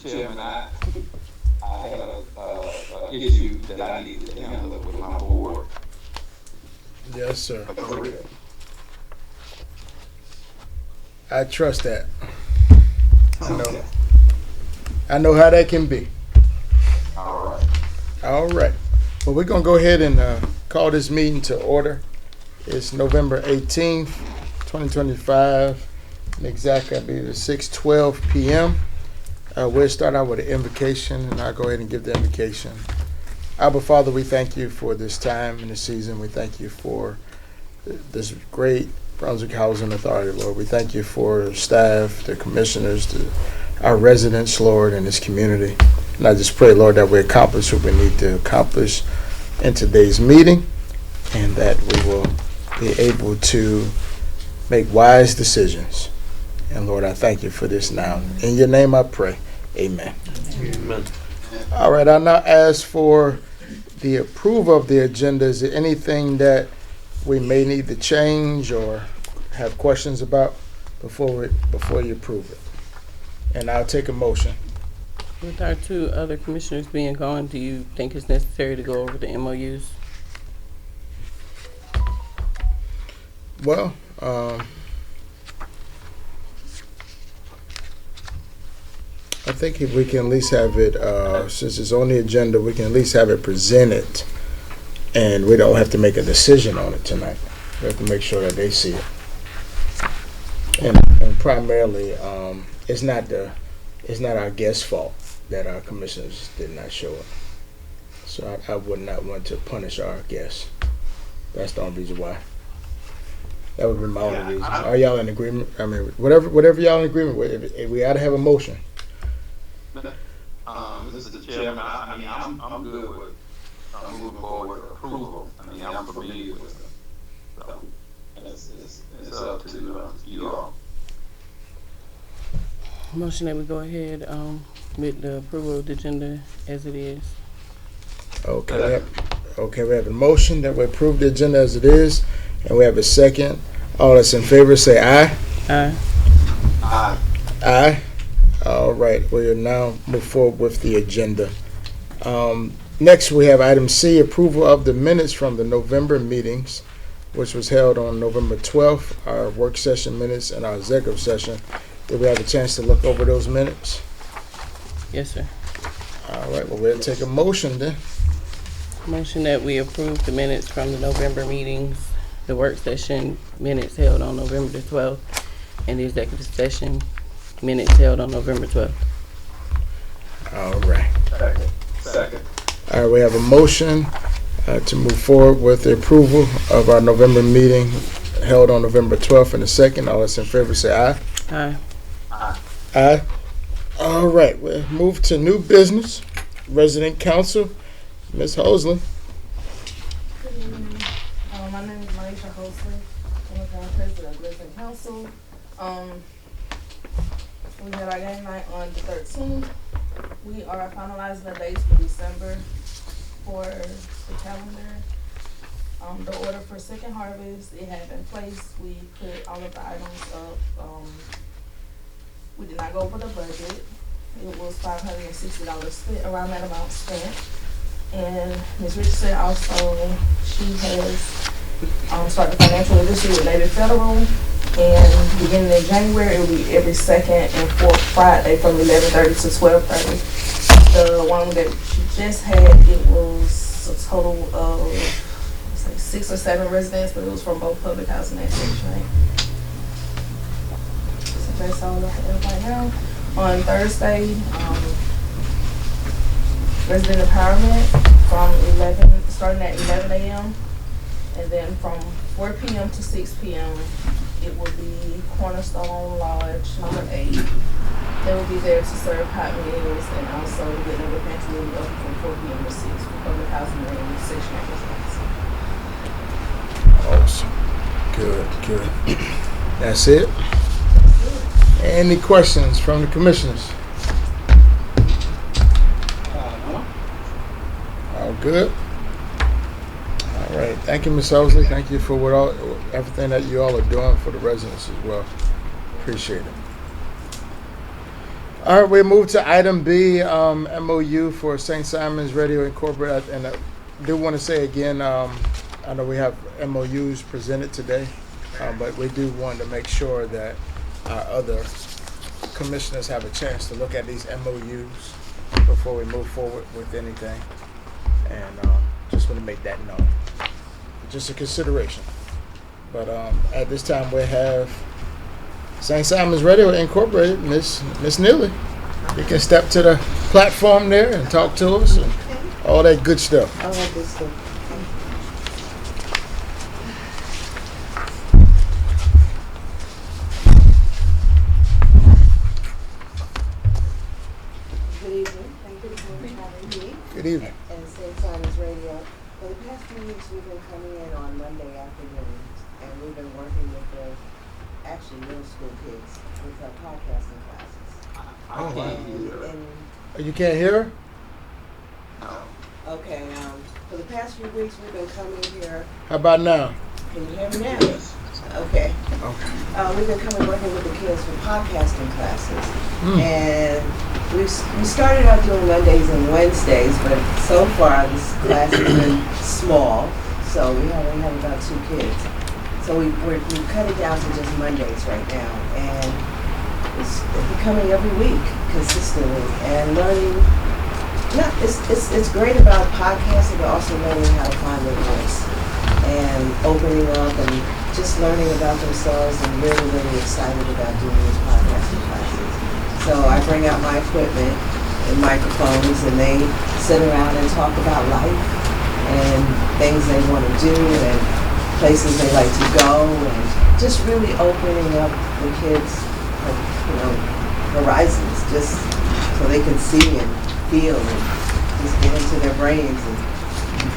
Chairman, I had a issue that I needed to handle with my board. Yes, sir. I trust that. Okay. I know how that can be. All right. All right. Well, we're going to go ahead and call this meeting to order. It's November 18th, 2025, and exactly, I believe it's 6:12 p.m. We'll start out with an invocation, and I'll go ahead and give the invocation. Abba, Father, we thank you for this time and this season. We thank you for this great Brunswick Housing Authority, Lord. We thank you for the staff, the commissioners, our residents, Lord, in this community. And I just pray, Lord, that we accomplish what we need to accomplish in today's meeting, and that we will be able to make wise decisions. And Lord, I thank you for this now. In your name I pray. Amen. Amen. All right, I'll now ask for the approval of the agenda. Is there anything that we may need to change or have questions about before you approve it? And I'll take a motion. With our two other commissioners being gone, do you think it's necessary to go over the MOUs? Well, I think if we can at least have it, since it's on the agenda, we can at least have it presented, and we don't have to make a decision on it tonight. We have to make sure that they see it. And primarily, it's not our guest's fault that our commissioners did not show up. So I would not want to punish our guests. That's the only reason why. That would be my only reason. Are y'all in agreement? I mean, whatever y'all in agreement with, if we ought to have a motion. Mr. Chairman, I'm good with moving forward with approval. I'm familiar with it. So it's up to you all. Motion that we go ahead with the approval of the agenda as it is. Okay, we have a motion that we approve the agenda as it is, and we have a second. All that's in favor say aye. Aye. Aye. Aye. All right, we'll now move forward with the agenda. Next, we have item C, approval of the minutes from the November meetings, which was held on November 12th, our work session minutes and our executive session. Did we have a chance to look over those minutes? Yes, sir. All right, well, we'll take a motion then. Motion that we approve the minutes from the November meetings, the work session minutes held on November the 12th, and the executive session minutes held on November 12th. All right. Second. All right, we have a motion to move forward with the approval of our November meeting held on November 12th and the second. All that's in favor say aye. Aye. Aye. All right, we'll move to new business. Resident Council, Ms. Hosley. Good evening. My name is Maisha Hosley. I'm the president of Resident Council. We had our game night on the 13th. We are finalizing the dates for December for the calendar. The order for Second Harvest, it had been placed. We put all of the items up. We did not go over the budget. It was $560 spent, around that amount spent. And Ms. Richardson also, she has started the financial literacy with Navy Federal. And beginning in January, it will be every second and fourth Friday from 11:30 to 12:30. The one that she just had, it was a total of, let's say, 6 or 7 residents, but it was from both public housing and Section 8. So that's all I have right now. On Thursday, resident empowerment starting at 11 a.m. and then from 4 p.m. to 6 p.m. it will be Cornerstone Lodge number 8. They will be there to serve hot meals and also the Good Neighbor Pantry will be open from 4 p.m. to 6 for public housing and Section 8 residents. Awesome. Good. That's it. Any questions from the commissioners? All good? All right. Thank you, Ms. Hosley. Thank you for everything that you all are doing for the residents as well. Appreciate it. All right, we move to item B, MOU for St. Simon's Radio Incorporated. And I do want to say again, I know we have MOUs presented today, but we do want to make sure that our other commissioners have a chance to look at these MOUs before we move forward with anything. And just want to make that known. Just a consideration. But at this time, we have St. Simon's Radio Incorporated, Miss Neely. You can step to the platform there and talk to us and all that good stuff. All that good stuff. Good evening. Thank you for having me. Good evening. And St. Simon's Radio. For the past few weeks, we've been coming in on Monday afternoons, and we've been working with the actually middle school kids with podcasting classes. I can't hear. And You can't hear her? okay, for the past few weeks, we've been coming here. How about now? Can you hear me now? Yes. Okay. Okay. We've been coming working with the kids for podcasting classes, Mm. and we started out doing Mondays and Wednesdays, but so far this class has been small, so we only have about 2 kids. So we cut it down to just Mondays right now, and it's coming every week consistently and learning. Yeah, it's great about podcasting, but also learning how to find their voice and opening up and just learning about themselves, and really, really excited about doing these podcasting classes. So I bring out my equipment and microphones, and they sit around and talk about life and things they want to do and places they like to go, and just really opening up the kids' horizons, just so they can see and feel and just get into their brains and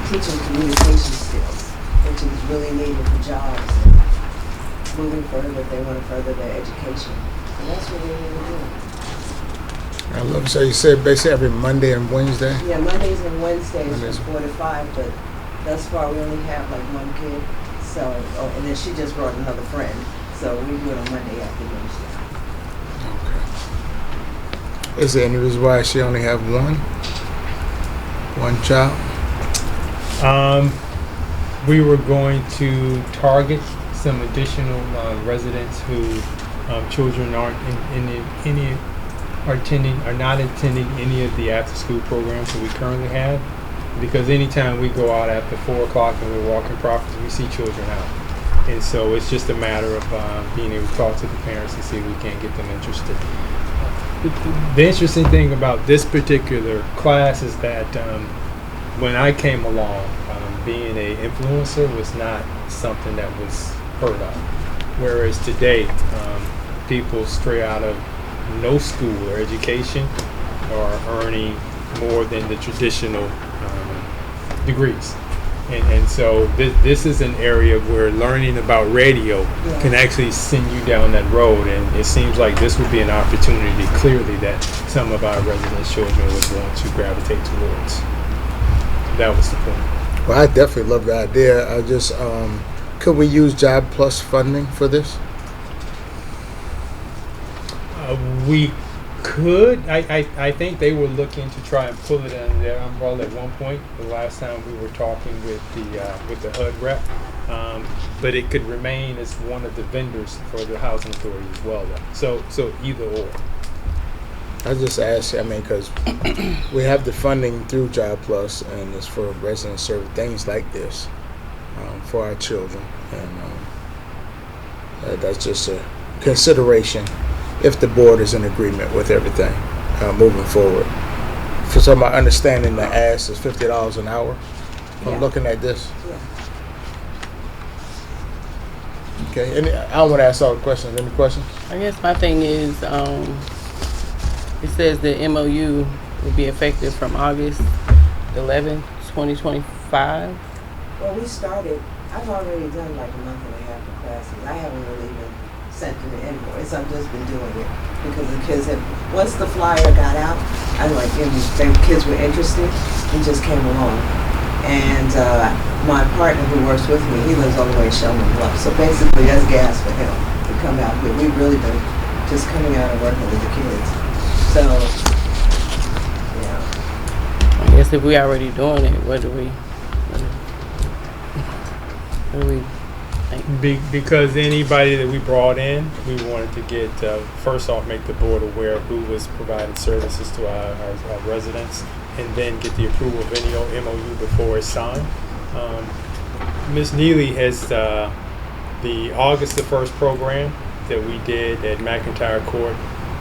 teach them communication skills, which is really needed for jobs and moving further if they want to further their education. And that's what we're really doing. I love it. So you said basically every Monday and Wednesday? Yeah, Mondays and Wednesdays Mondays. from 4 to 5, but thus far we only have like 1 kid. So, and then she just brought another friend. So we do it on Monday afternoons. Okay. Is there any reason why she only have one child? We were going to target some additional residents who children aren't are not attending any of the after-school programs that we currently have, because anytime we go out after 4 o'clock and we're walking properties, we see children out, and so it's just a matter of being able to talk to the parents and see if we can get them interested. The interesting thing about this particular class is that when I came along, being an influencer was not something that was heard of, whereas today people straight out of no school or education are earning more than the traditional degrees, and so this is an area where learning about radio can actually send you down that road, and it seems like this would be an opportunity clearly that some of our resident children would want to gravitate towards. That was the point. Well, I definitely love the idea. I just, could we use Job Plus funding for this? We could. I think they were looking to try and pull it under their umbrella at one point. The last time we were talking with the HUD rep, but it could remain as one of the vendors for the housing authority as well. So either or. I just asked, because we have the funding through Job Plus, and it's for resident service, things like this for our children. And that's just a consideration if the board is in agreement with everything moving forward. For some, my understanding, the ask is $50 an hour from looking at this. Yeah. Okay, and I don't want to ask all the questions. Any questions? I guess my thing is, it says the MOU will be effective from August 11th, 2025. Well, we started, I've already done like a month and a half of classes. I haven't really even sent them an invoice. I've just been doing it because the kids have, once the flyer got out, I like, and the kids were interested, we just came along. And my partner who works with me, he lives all the way in Shelman Bluff. So basically that's gas for him to come out here. We've really been just coming out and working with the kids. So, yeah. I guess if we already doing it, what do we think? Because anybody that we brought in, we wanted to get, first off, make the board aware of who was providing services to our residents, and then get the approval of any MOU before it's signed. Ms. Neely has the August the 1st program that we did at McIntyre Court.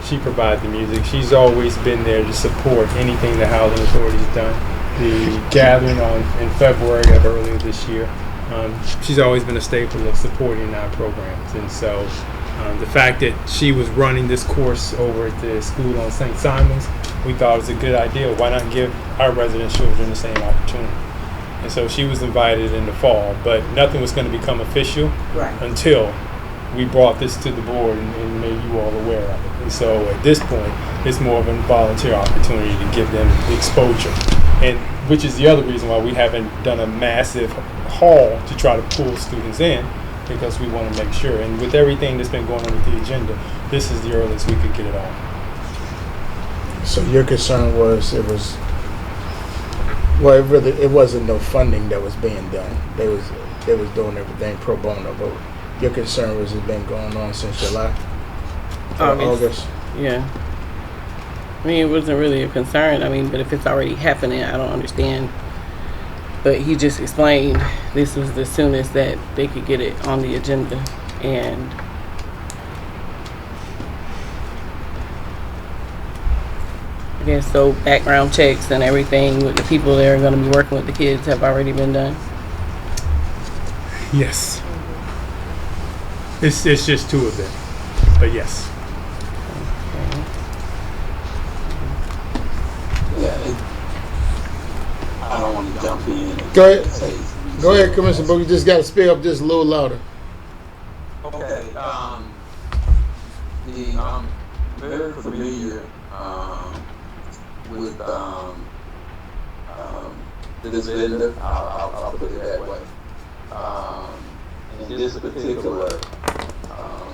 She provided the music. She's always been there to support anything the Housing Authority's done. The gathering in February of earlier this year, she's always been a staple of supporting our programs. And so the fact that she was running this course over at the school on St. Simon's, we thought it was a good idea. Why not give our resident children the same opportunity? And so she was invited in the fall, but nothing was going to become official Right. until we brought this to the board and made you all aware of it. And so at this point, it's more of a volunteer opportunity to give them the exposure. And which is the other reason why we haven't done a massive haul to try to pull students in, because we want to make sure. And with everything that's been going on with the agenda, this is the earliest we could get it on. So your concern was it wasn't no funding that was being done. They was doing everything pro bono, but your concern was it's been going on since July? August? Yeah. I mean, it wasn't really a concern. I mean, but if it's already happening, I don't understand. But he just explained this was the soonest that they could get it on the agenda. And I guess so background checks and everything with the people that are going to be working with the kids have already been done. Yes. It's just 2 of them, but yes. Yeah, I don't want to jump in. Go ahead. Go ahead, Commissioner Booker. You just got to speak up just a little louder. Okay, I'm very familiar with this vendor. I'll put it that way. And this particular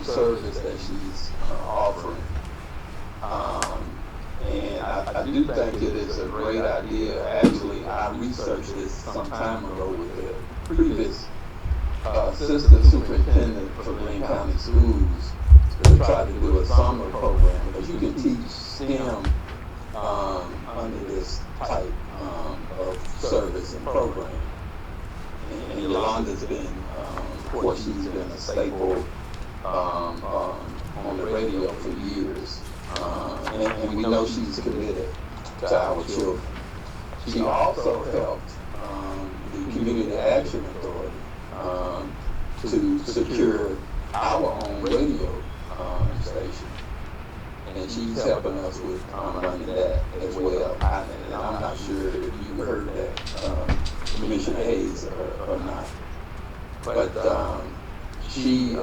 service that she's offering. And I do think it is a great idea. Actually, I researched this some time ago with the previous assistant superintendent for Lane County Schools to try to do a summer program, because you can teach STEM under this type of service and program. And Yolanda's been, of course, she's been a staple on the radio for years. And we know she's committed to our children. She also helped the Community Action Authority to secure our own radio station. And she's helping us with running that as well. And I'm not sure if you heard that, Commissioner Hayes, or not. But she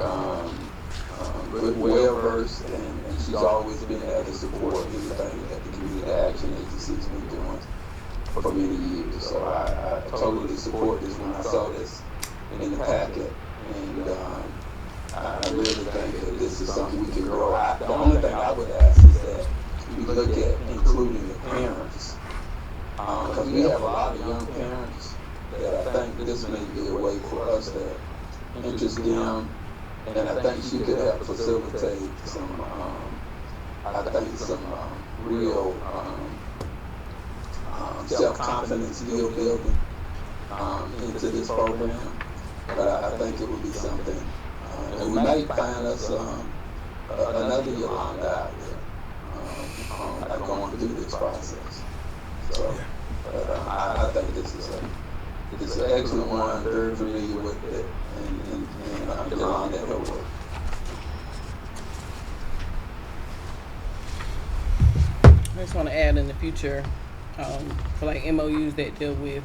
well versed, and she's always been there to support everything that the Community Action Agency's been doing for many years. So I totally support this when I saw this in the packet, and I really think that this is something we can grow. The only thing I would ask is that we look at including the parents, because we have a lot of young parents that I think this may be a way for us to interest them. And I think she could help facilitate some real self-confidence skill building into this program. But I think it would be something, and we might find us another Yolanda out there going through this process. So I think this is an excellent one. I'm very familiar with it, and Yolanda her work. I just want to add in the future, for like MOUs that deal with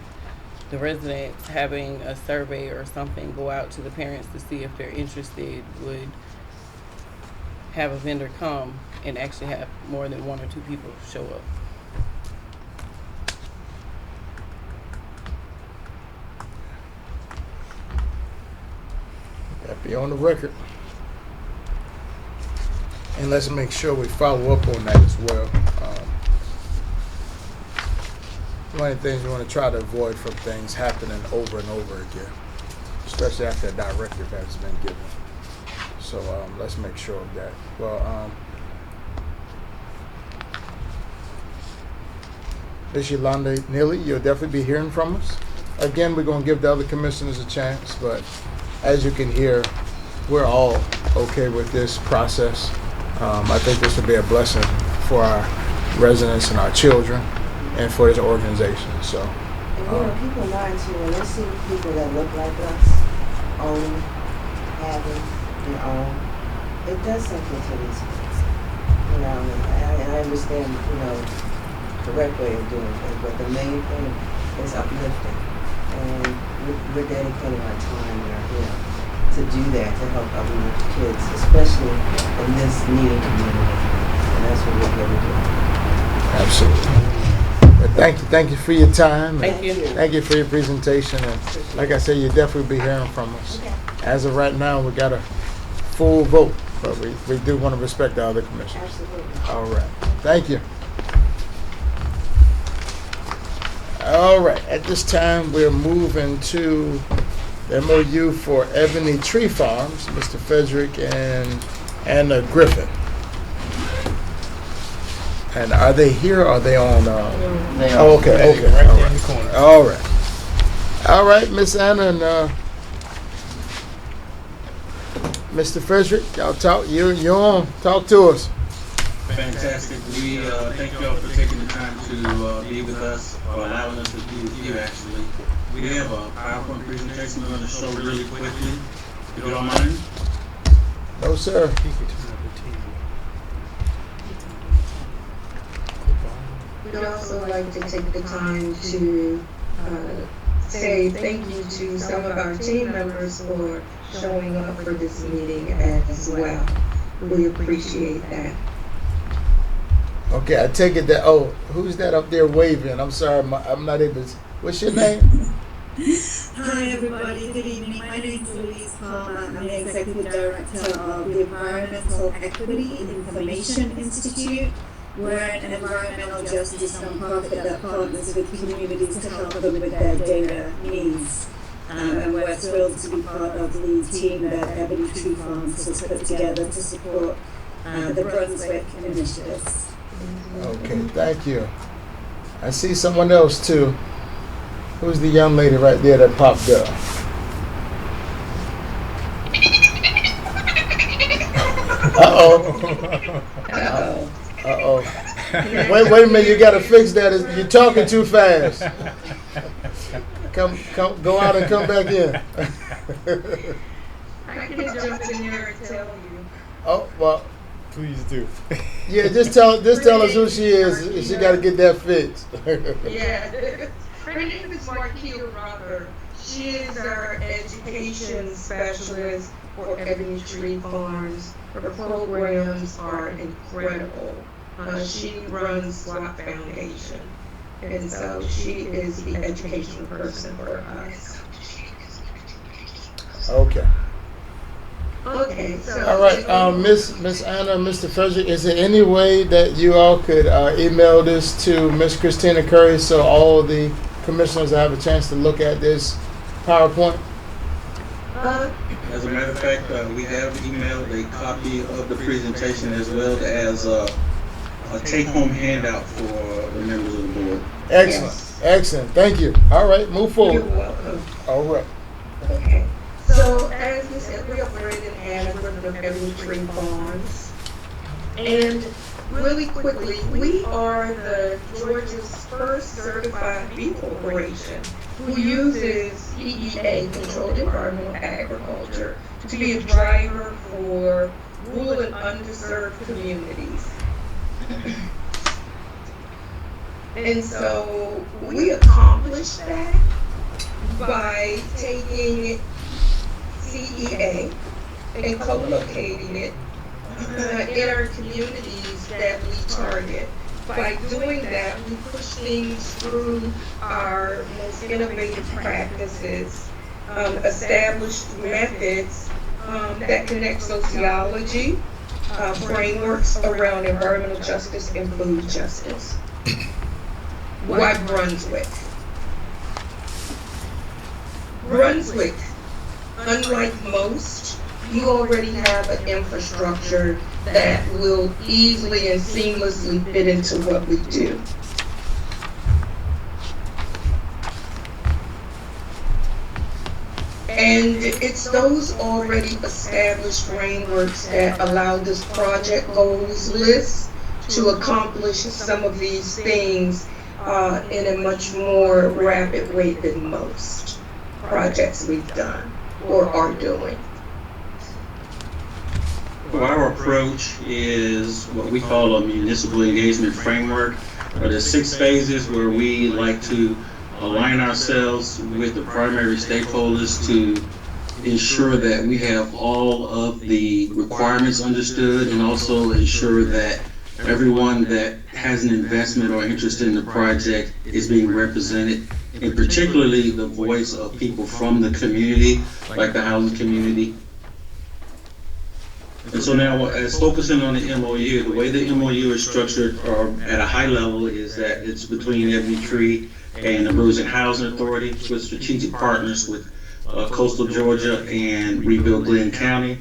the residents, having a survey or something go out to the parents to see if they're interested, would have a vendor come and actually have more than 1 or 2 people show up. That be on the record. And let's make sure we follow up on that as well. one of the things we want to try to avoid from things happening over and over again, especially after a directive has been given. So let's make sure of that. Well, Ms. Yolanda Neely, you'll definitely be hearing from us. Again, we're going to give the other commissioners a chance, but as you can hear, we're all okay with this process. I think this will be a blessing for our residents and our children and for this organization. So, And keep in mind too, when they see people that look like us, own, having, and own, it does something to these kids. And I understand, the correct way of doing things, but the main thing is uplifting. And we're dedicating our time and our will to do that, to help uplift kids, especially in this needy community. And that's what we're here to do. absolutely. But thank you for your time. Thank you. Thank you for your presentation. And like I said, you'll definitely be hearing from us. As of right now, we got a full vote, but we do want to respect the other commissioners. Absolutely. All right. Thank you. All right. At this time, we're moving to the MOU for Ebony Tree Farms, Mr. Frederick and Anna Griffin. And are they here or are they on? Oh, okay. Okay. Right All there in right. the corner. All right. All right, Miss Anna and Mr. Frederick, y'all talk. You're on. Talk to us. Fantastic. We thank you all for taking the time to be with us, or allowing us to be with you, actually. We have a PowerPoint presentation we're going to show really quickly, if you don't mind. No, sir. You could turn up the TV. We'd also like to take the time to say thank you to some of our team members for showing up for this meeting as well. We appreciate that. Okay, I take it that. Oh, who's that up there waving? I'm sorry, I'm not able to. What's your name? Hi everybody, good evening. My name is Louise Palmer. I'm the Executive Director of the Environmental Equity Information Institute. We're an environmental justice nonprofit that partners with communities to help them with their data needs. And we're thrilled to be part of the team that Ebony Tree Farms has put together to support the Brunswick initiatives. Okay, thank you. I see someone else too. Who's the young lady right there that popped up? Wait a minute, you gotta fix that. You're talking too fast. Come, go out and come back in. I can jump in here and tell you. Oh, well, Please do. yeah, just tell us who she is. She gotta get that fixed. Yeah. Her name is Marquita Robert. She is our education specialist for Ebony Tree Farms. Her programs are incredible. She runs SWAT Foundation. And so she is the education person for us. Okay. Okay, so. All right, Miss Anna, Mr. Frederick, is there any way that you all could email this to Miss Christina Curry so all the commissioners have a chance to look at this PowerPoint? As a matter of fact, we have emailed a copy of the presentation as well as a take-home handout for the members of the board. Excellent, Yes. excellent. Thank you. All right, move You're forward. welcome. All right. Okay. So as we said, we are Brandon Anna with Ebony Tree Farms. And really quickly, we are the Georgia's first certified B corporation who uses EEA, Controlled Environmental Agriculture, to be a driver for rural and underserved communities. And so we accomplished that by taking CEA and co-locating it in our communities that we target. By doing that, we push things through our most innovative practices, established methods that connect sociology, frameworks around environmental justice and food justice. Why Brunswick? Brunswick, unlike most, you already have an infrastructure that will easily and seamlessly fit into what we do. And it's those already established frameworks that allow this project goals list to accomplish some of these things in a much more rapid way than most projects we've done or are doing. Our approach is what we call a municipal engagement framework. There's 6 phases where we like to align ourselves with the primary stakeholders to ensure that we have all of the requirements understood, and also ensure that everyone that has an investment or interest in the project is being represented, and particularly the voice of people from the community, like the housing community. And so now, as focusing on the MOU, the way the MOU is structured at a high level is that it's between Ebony Tree and the Brunswick Housing Authority, with strategic partners with Coastal Georgia and Rebuild Glenn County.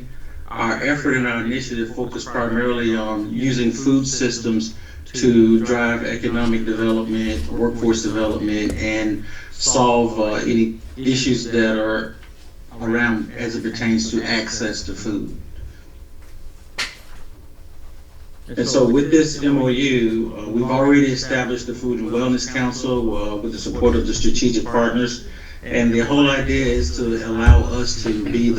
Our effort and our initiative focus primarily on using food systems to drive economic development, workforce development, and solve any issues that are around as it pertains to access to food. And so with this MOU, we've already established the Food and Wellness Council with the support of the strategic partners. And the whole idea is to allow us to be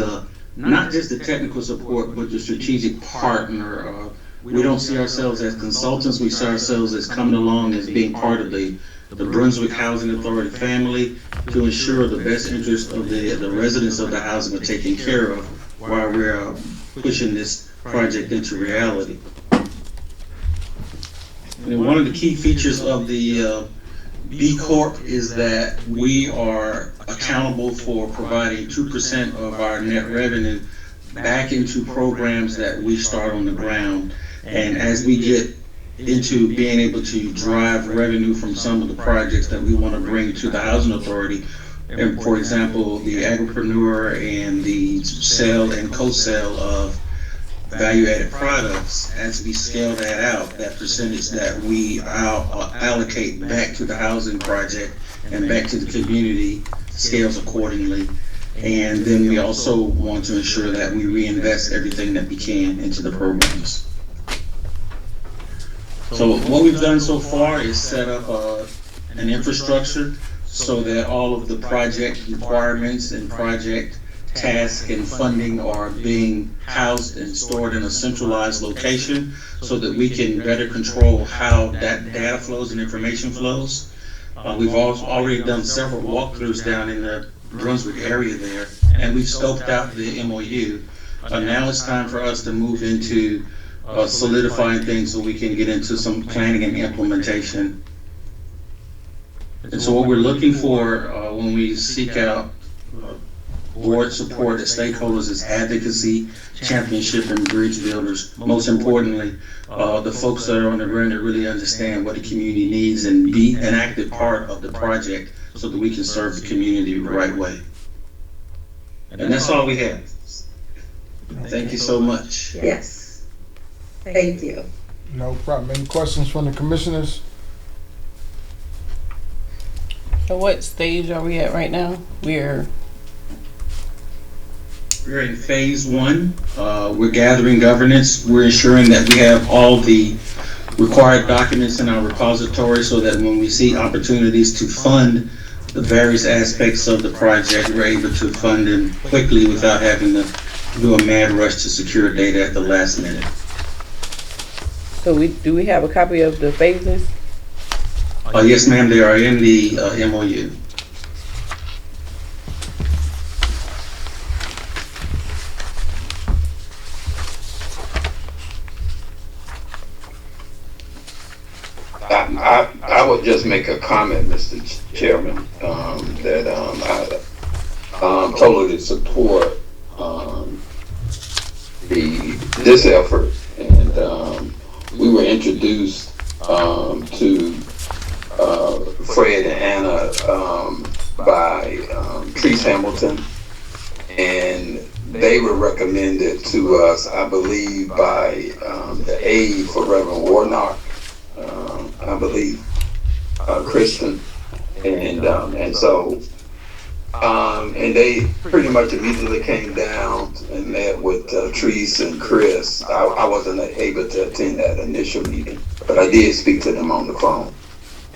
not just the technical support, but the strategic partner. We don't see ourselves as consultants. We see ourselves as coming along as being part of the Brunswick Housing Authority family to ensure the best interest of the residents of the housing are taken care of while we're pushing this project into reality. And one of the key features of the B Corp is that we are accountable for providing 2% of our net revenue back into programs that we start on the ground. And as we get into being able to drive revenue from some of the projects that we want to bring to the Housing Authority, and for example, the agripreneur and the sale and co-sale of value-added products, as we scale that out, that percentage that we allocate back to the housing project and back to the community scales accordingly. And then we also want to ensure that we reinvest everything that we can into the programs. So what we've done so far is set up an infrastructure so that all of the project requirements and project tasks and funding are being housed and stored in a centralized location so that we can better control how that data flows and information flows. We've already done several walkthroughs down in the Brunswick area there, and we've scoped out the MOU. Now it's time for us to move into solidifying things so we can get into some planning and implementation. And so what we're looking for when we seek out board support as stakeholders is advocacy, championship, and bridge builders. Most importantly, the folks that are on the ground that really understand what the community needs and be an active part of the project so that we can serve the community the right way. And that's all we have. Thank you so much. Yes. Thank you. No problem. Any questions from the commissioners? So what stage are we at right now? We're in phase 1. We're gathering governance. We're ensuring that we have all the required documents in our repository so that when we see opportunities to fund the various aspects of the project, we're able to fund them quickly without having to do a mad rush to secure data at the last minute. So do we have a copy of the phases? Yes, ma'am, they are in the MOU. I would just make a comment, Mr. Chairman, that I totally support this effort, and we were introduced to Fred and Anna by Treese Hamilton, and they were recommended to us, I believe, by the aide for Reverend Warnock, I believe, Kristen, and so. And they pretty much immediately came down and met with Treese and Chris. I wasn't able to attend that initial meeting, but I did speak to them on the phone.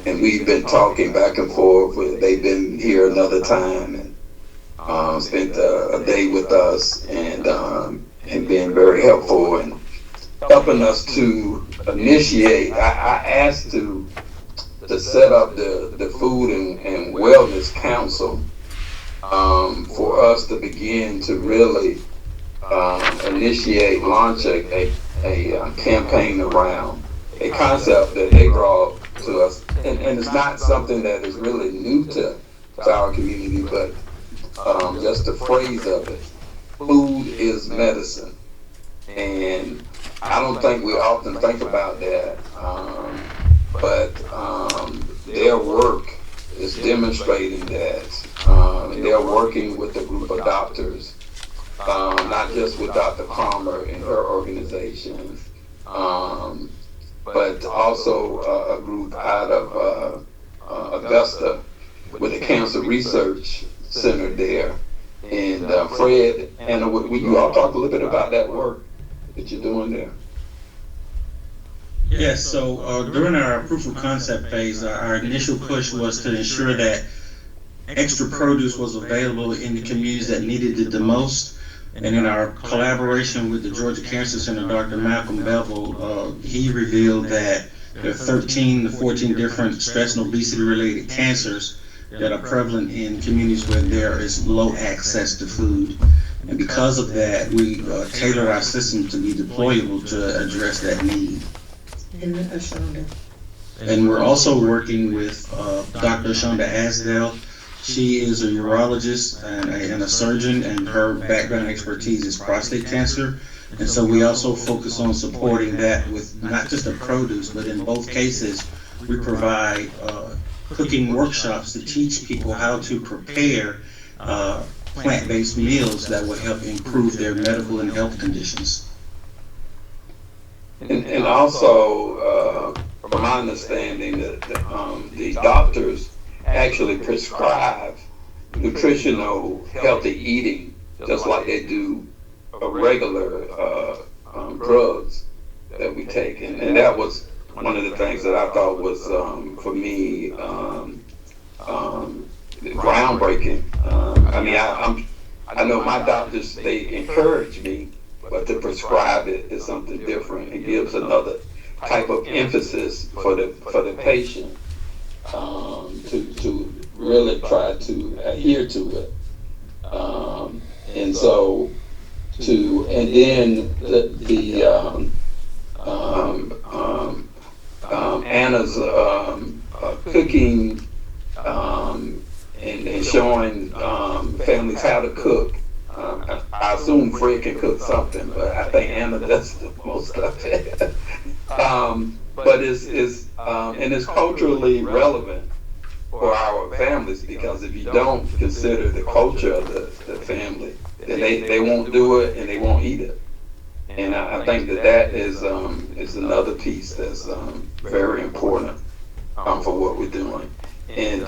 And we've been talking back and forth. They've been here another time and spent a day with us and been very helpful and helping us to initiate. I asked to set up the Food and Wellness Council for us to begin to really launch a campaign around a concept that they brought to us, and it's not something that is really new to our community, but just the phrase of it, food is medicine. And I don't think we often think about that, but their work is demonstrating that. They're working with a group of doctors, not just with Dr. Palmer and her organization, but also a group out of Augusta with the Cancer Research Center there. And Fred, Anna, will you all talk a little bit about that work that you're doing there? Yes, so during our proof of concept phase, our initial push was to ensure that extra produce was available in the communities that needed it the most. And in our collaboration with the Georgia Cancer Center, Dr. Malcolm Bevel, he revealed that there are 13 to 14 different stress and obesity related cancers that are prevalent in communities where there is low access to food. And because of that, we tailored our system to be deployable to address that need. And we're also working with Dr. Shonda Asdale. She is a urologist and a surgeon, and her background expertise is prostate cancer. And so we also focus on supporting that with not just the produce, but in both cases, we provide cooking workshops to teach people how to prepare plant-based meals that will help improve their medical and health conditions. And also, from my understanding, that the doctors actually prescribe nutritional healthy eating just like they do regular drugs that we take. And that was one of the things that I thought was, for me, groundbreaking. I know my doctors, they encourage me, but to prescribe it is something different. It gives another type of emphasis for the patient to really try to adhere to it. And so and then Anna's cooking and showing families how to cook. I assume Fred can cook something, but I think Anna does the most of it. But it's culturally relevant for our families, because if you don't consider the culture of the family, then they won't do it and they won't eat it. And I think that is another piece that's very important for what we're doing. And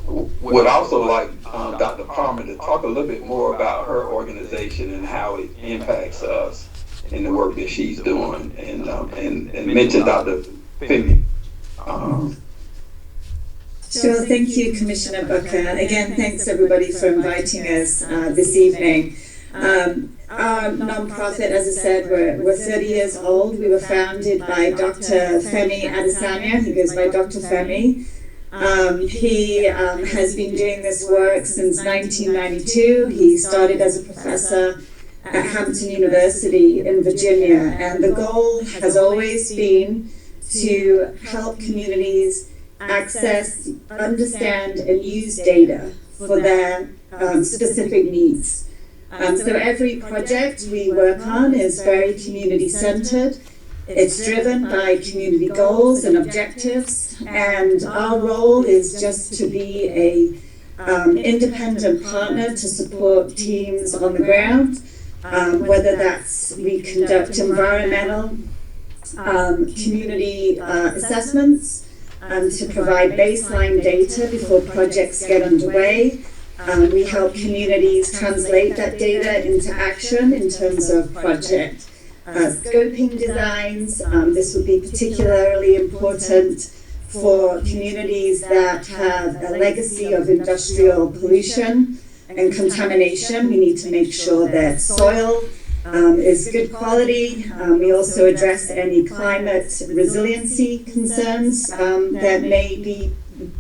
would also like Dr. Palmer to talk a little bit more about her organization and how it impacts us in the work that she's doing, and mention Dr. Finney. Sure, thank you, Commissioner Booker. Again, thanks everybody for inviting us this evening. Our nonprofit, as I said, we're 30 years old. We were founded by Dr. Femi Adesanya. He goes by Dr. Femi. He has been doing this work since 1992. He started as a professor at Hampton University in Virginia, and the goal has always been to help communities access, understand, and use data for their specific needs. So every project we work on is very community-centered, It's driven by community goals and objectives, and our role is just to be a independent partner to support teams on the ground, whether that's we conduct environmental community assessments to provide baseline data before projects get underway. We help communities translate that data into action in terms of project scoping designs. This would be particularly important for communities that have a legacy of industrial pollution and contamination. We need to make sure that soil is good quality. We also address any climate resiliency concerns that may be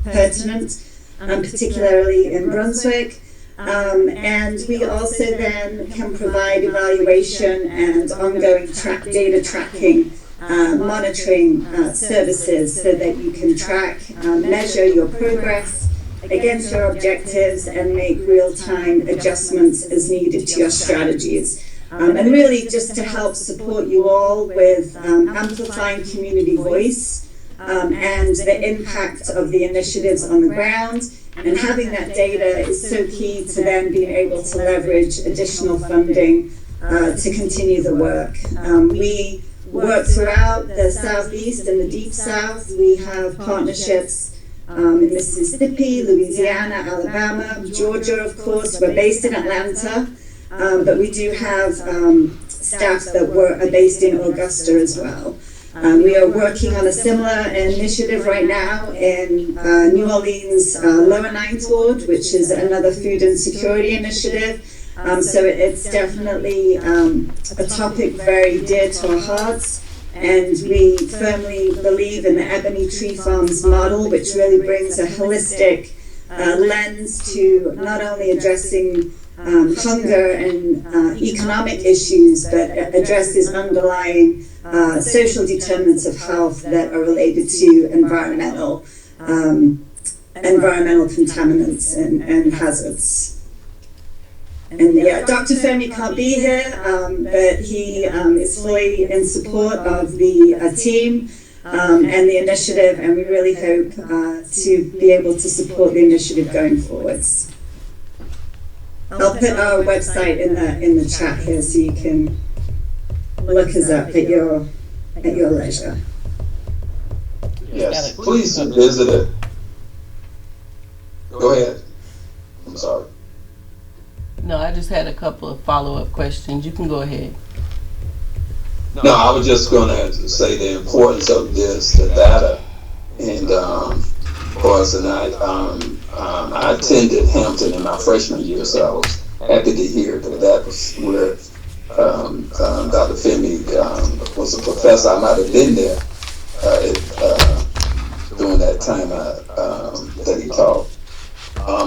pertinent, particularly in Brunswick. And we also then can provide evaluation and ongoing data tracking, monitoring services so that you can track, measure your progress against your objectives and make real-time adjustments as needed to your strategies. And really just to help support you all with amplifying community voice and the impact of the initiatives on the ground. And having that data is so key to then being able to leverage additional funding to continue the work. We work throughout the Southeast and the Deep South. We have partnerships in Mississippi, Louisiana, Alabama, Georgia, of course. We're based in Atlanta, but we do have staff that are based in Augusta as well. We are working on a similar initiative right now in New Orleans Lower Ninth Ward, which is another food insecurity initiative. So it's definitely a topic very dear to our hearts. And we firmly believe in the Ebony Tree Farms model, which really brings a holistic lens to not only addressing hunger and economic issues, but addresses underlying social determinants of health that are related to environmental contaminants and hazards. And yeah, Dr. Femi can't be here, but he is fully in support of the team and the initiative, and we really hope to be able to support the initiative going forwards. I'll put our website in the chat here so you can look us up at your leisure. Yes, please visit it. Go ahead. I'm sorry. No, I just had a couple of follow-up questions. You can go ahead. No, I was just going to say the importance of this, the data, and of course, and I attended Hampton in my freshman year, so I was happy to hear that was where Dr. Femi was a professor. I might have been there during that time that he taught,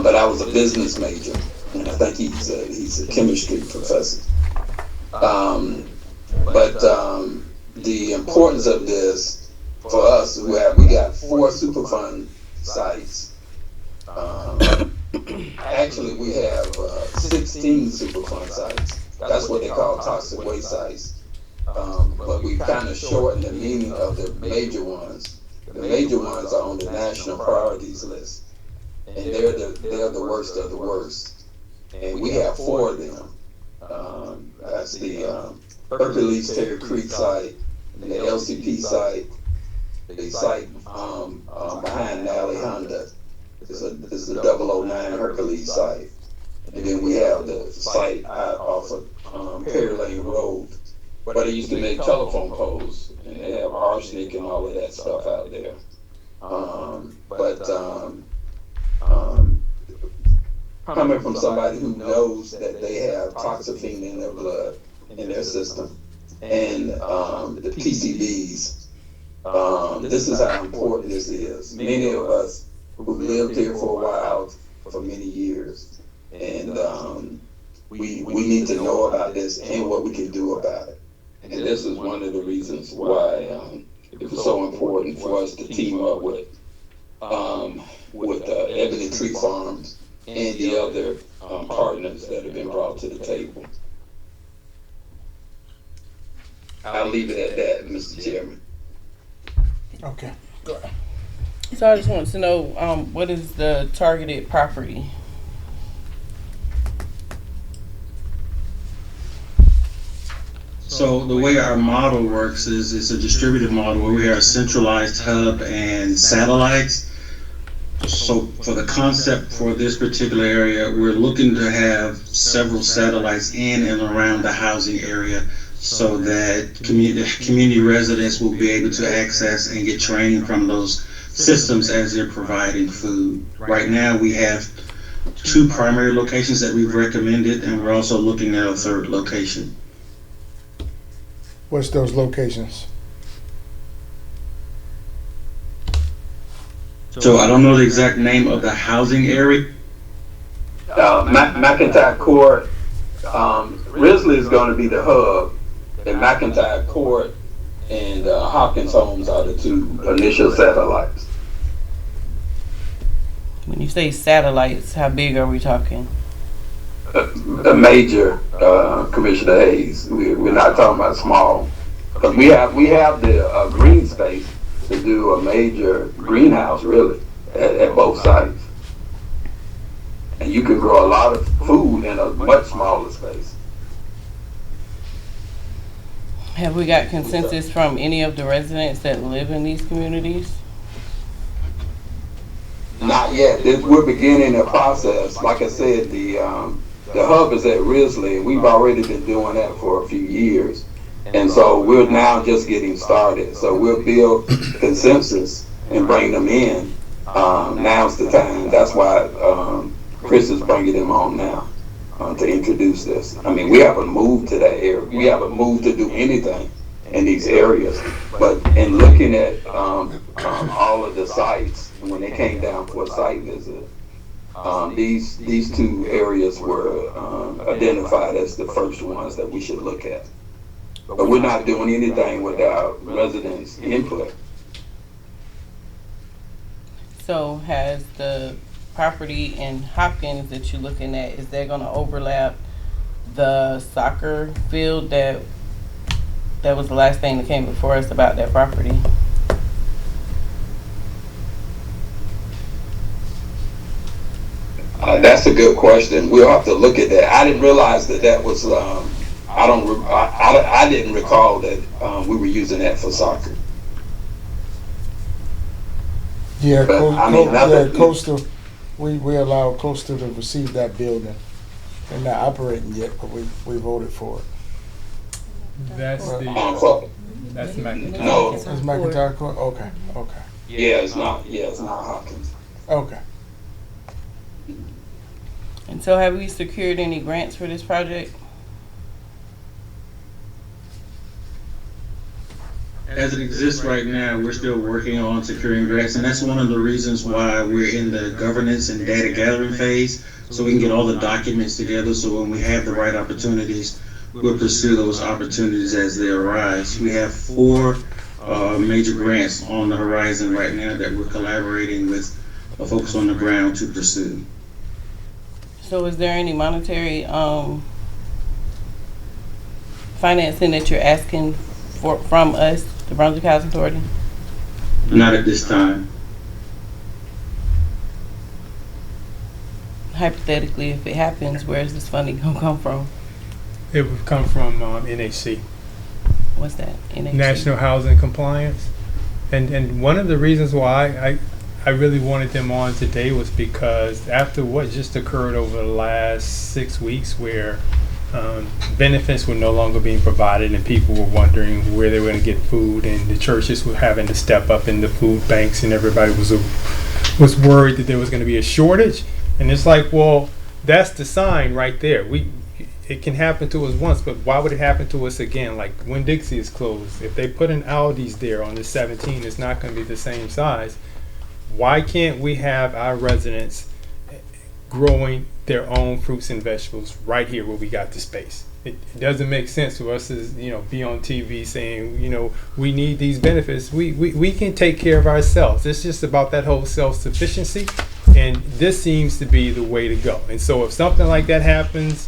but I was a business major, and I think he's a chemistry professor. But the importance of this for us, we got 4 Superfund sites. Actually, we have 16 Superfund sites. That's what they call toxic waste sites. But we kind of shortened the meaning of the major ones. The major ones are on the national priorities list, and they're the worst of the worst. And we have 4 of them. That's the Hercules Terry Creek site, the LCP site, the site behind Nally Honda. It's the 009 Hercules site. And then we have the site off of Perry Lane Road, where they used to make telephone poles, and they have arsenic and all of that stuff out there. Coming from somebody who knows that they have toxaphene in their blood, in their system, and the PCBs, this is how important this is. Many of us who've lived here for a while, for many years, and we need to know about this and what we can do about it. And this is one of the reasons why it was so important for us to team up with Ebony Tree Farms and the other partners that have been brought to the table. I'll leave it at that, Mr. Chairman. Okay. Go ahead. So I just want to know, what is the targeted property? So the way our model works is it's a distributed model where we have a centralized hub and satellites. So for the concept for this particular area, we're looking to have several satellites in and around the housing area so that community residents will be able to access and get training from those systems as they're providing food. Right now we have 2 primary locations that we've recommended, and we're also looking at a 3rd location. What's those locations? So I don't know the exact name of the housing area. McIntyre Court, Risley is going to be the hub, and McIntyre Court and Hopkins Homes are the 2 initial satellites. When you say satellites, how big are we talking? A major, Commissioner Hayes. We're not talking about small, because we have the green space to do a major greenhouse, really, at both sites, and you can grow a lot of food in a much smaller space. Have we got consensus from any of the residents that live in these communities? Not yet. We're beginning a process. Like I said, the hub is at Risley. We've already been doing that for a few years. And so we're now just getting started. So we'll build consensus and bring them in. Now's the time. That's why Chris is bringing them on now to introduce this. I mean, we haven't moved to that area. We haven't moved to do anything in these areas. But in looking at all of the sites, when they came down for a site visit, these 2 areas were identified as the first ones that we should look at. But we're not doing anything without residents' input. So has the property in Hopkins that you're looking at, is that going to overlap the soccer field that was the last thing that came before us about that property? That's a good question. We'll have to look at that. I didn't realize that was. I didn't recall that we were using that for soccer. Yeah, But, Coastal. We allowed Coastal to receive that building. They're not operating yet, but we voted for it. That's that's McIntyre. No. Is McIntyre Court? Okay. Yeah, it's not Hopkins. Okay. And so have we secured any grants for this project? As it exists right now, we're still working on securing grants, and that's one of the reasons why we're in the governance and data gathering phase, so we can get all the documents together, so when we have the right opportunities, we'll pursue those opportunities as they arise. We have 4 major grants on the horizon right now that we're collaborating with folks on the ground to pursue. So is there any monetary financing that you're asking from us, the Brunswick Housing Authority? Not at this time. Hypothetically, if it happens, where is this funding gonna come from? It would come from NHC. What's that? NHC? National Housing Compliance. And one of the reasons why I really wanted them on today was because after what just occurred over the last 6 weeks, where benefits were no longer being provided and people were wondering where they were going to get food, and the churches were having to step up in the food banks, and everybody was worried that there was going to be a shortage. And it's like, well, that's the sign right there. It can happen to us once, but why would it happen to us again? Like when Dixie is closed, if they put an Aldi's there on the 17, it's not going to be the same size. Why can't we have our residents growing their own fruits and vegetables right here where we got the space? It doesn't make sense to us to be on TV saying we need these benefits. We can take care of ourselves. It's just about that whole self-sufficiency, and this seems to be the way to go. And so if something like that happens,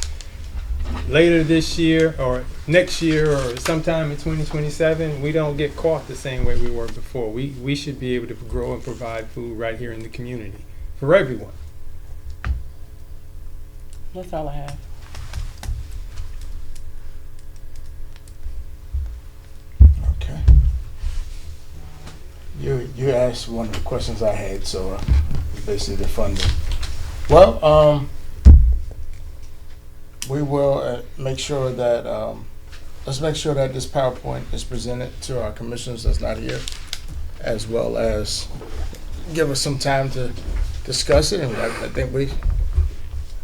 later this year or next year or sometime in 2027, we don't get caught the same way we were before. We should be able to grow and provide food right here in the community for everyone. That's all I have. Okay. You asked one of the questions I had, so basically the funding. Well, we will make sure that let's make sure that this PowerPoint is presented to our commissioners that's not here, as well as give us some time to discuss it. And I think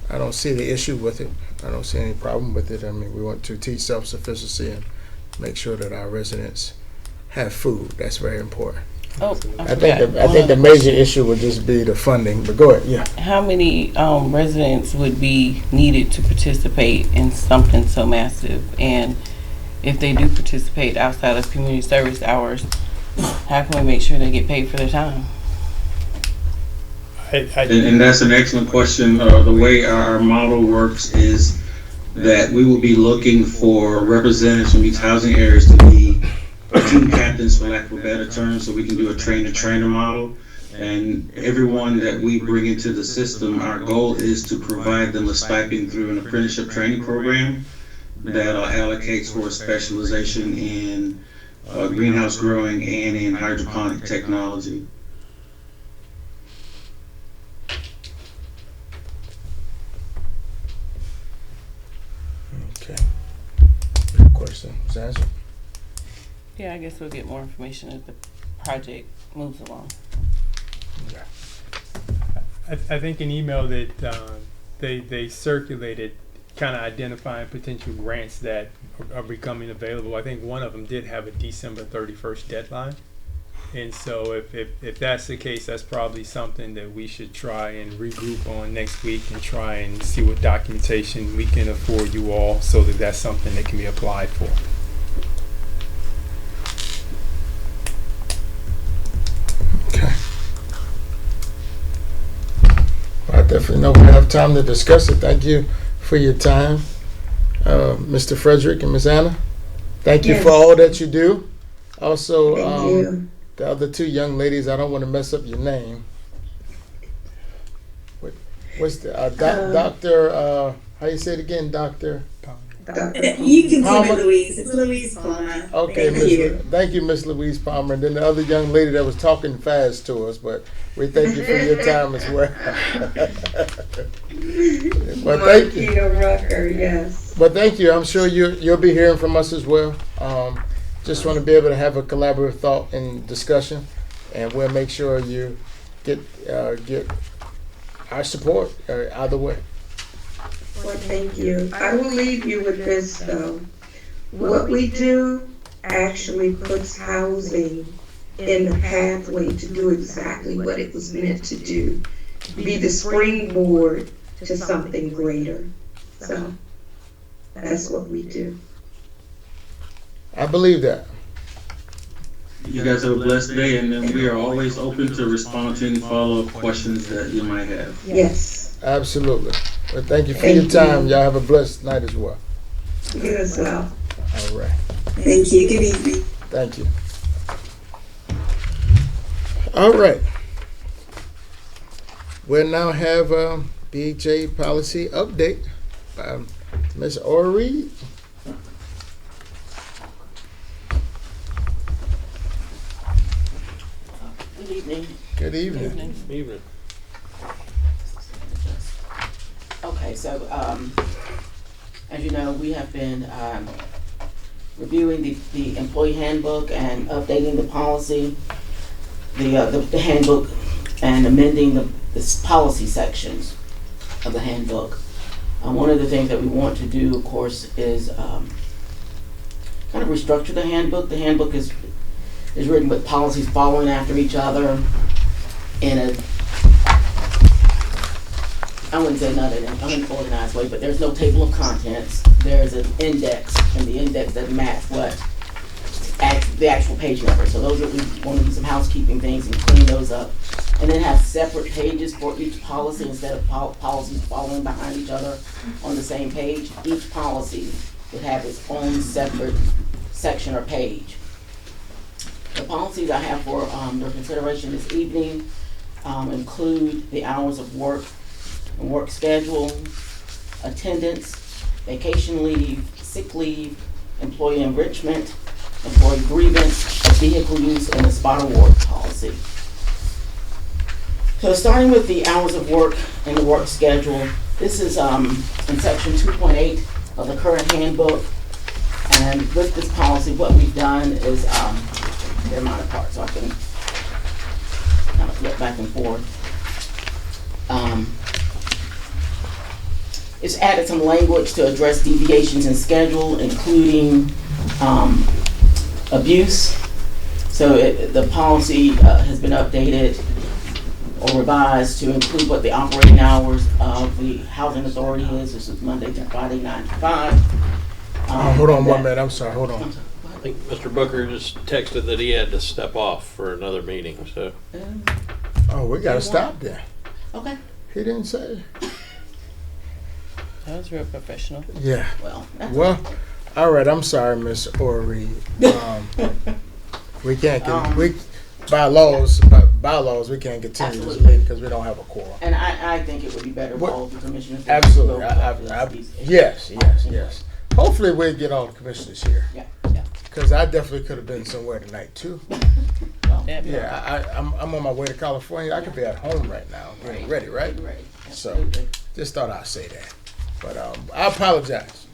I don't see the issue with it. I don't see any problem with it. I mean, we want to teach self-sufficiency and make sure that our residents have food. That's very important. Oh, I think the major issue would just be the funding. But go ahead. Yeah. How many residents would be needed to participate in something so massive? And if they do participate outside of community service hours, how can we make sure they get paid for their time? And that's an excellent question. The way our model works is that we will be looking for representatives from these housing areas to be team captains, for lack of a better term, so we can do a trainer-trainer model. And everyone that we bring into the system, our goal is to provide them a stipend through an apprenticeship training program that allocates for a specialization in greenhouse growing and in hydroponic technology. Okay. Good question. Was that answered? Yeah, I guess we'll get more information as the project moves along. Yeah. I think an email that they circulated, kind of identifying potential grants that are becoming available. I think one of them did have a December 31st deadline. And so if that's the case, that's probably something that we should try and regroup on next week and try and see what documentation we can afford you all so that that's something that can be applied for. Okay. Well, I definitely know we have time to discuss it. Thank you for your time, Mr. Frederick and Ms. Anna. Thank you for all that you do. Also, the other two young ladies, I don't want to mess up your name. What's the Dr. How you say it again, Doctor? You can call me Louise. It's Louise Palmer. Okay, thank you, Miss Louise Palmer. And then the other young lady that was talking fast to us, but we thank you for your time as well. But thank you. Rucker, yes. But thank you. I'm sure you'll be hearing from us as well. Just want to be able to have a collaborative thought and discussion, and we'll make sure you get our support either way. Well, thank you. I will leave you with this, though. What we do actually puts housing in the pathway to do exactly what it was meant to do, be the springboard to something greater. So that's what we do. I believe that. You guys have a blessed day, and then we are always open to respond to any follow-up questions that you might have. Yes. Absolutely. Well, thank you for your time. Y'all have a blessed night as well. You as well. All right. Thank you. Good evening. Thank you. All right. We'll now have BHA policy update by Ms. Ora Reed. Good evening. Good evening. Evening. Okay, so as you know, we have been reviewing the employee handbook and updating the policy, the handbook, and amending the policy sections of the handbook. One of the things that we want to do, of course, is kind of restructure the handbook. The handbook is written with policies following after each other in a, I wouldn't say not in an unorganized way, but there's no table of contents. There's an index, and the index doesn't match what the actual page number. So those are, we want to do some housekeeping things and clean those up and then have separate pages for each policy instead of policies following behind each other on the same page. Each policy would have its own separate section or page. The policies I have for your consideration this evening include the hours of work and work schedule, attendance, vacation leave, sick leave, employee enrichment, employee grievance, vehicle use, and the spot award policy. So starting with the hours of work and the work schedule, this is in section 2.8 of the current handbook. And with this policy, what we've done is, they're mine apart, so I can kind of flip back and forth. It's added some language to address deviations in schedule, including abuse. So the policy has been updated or revised to include what the operating hours of the housing authority is. This is Monday through Friday, 9 to 5. Hold on 1 minute. I'm sorry. Hold on. I think Mr. Booker just texted that he had to step off for another meeting, so. Oh, we gotta stop there. Okay. He didn't say. That was real professional. Yeah. Well, All right. I'm sorry, Miss Ori. We can't bylaws, we can't continue this meeting because we don't have a quorum. and I think it would be better for all of the commissioners. to Absolutely. go these issues. Yes. Hopefully we'll get all the commissioners here. Yeah. Because I definitely could have been somewhere tonight too. Well, Yeah, I'm on my way to California. I could be at home right now, getting ready, right? Right. So, Absolutely. just thought I'd say that. But I apologize.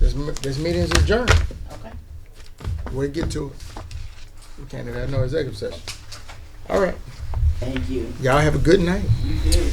This meeting is adjourned. Okay. We'll get to it. We can't have no executive session. All right. Thank you. Y'all have a good night. You too.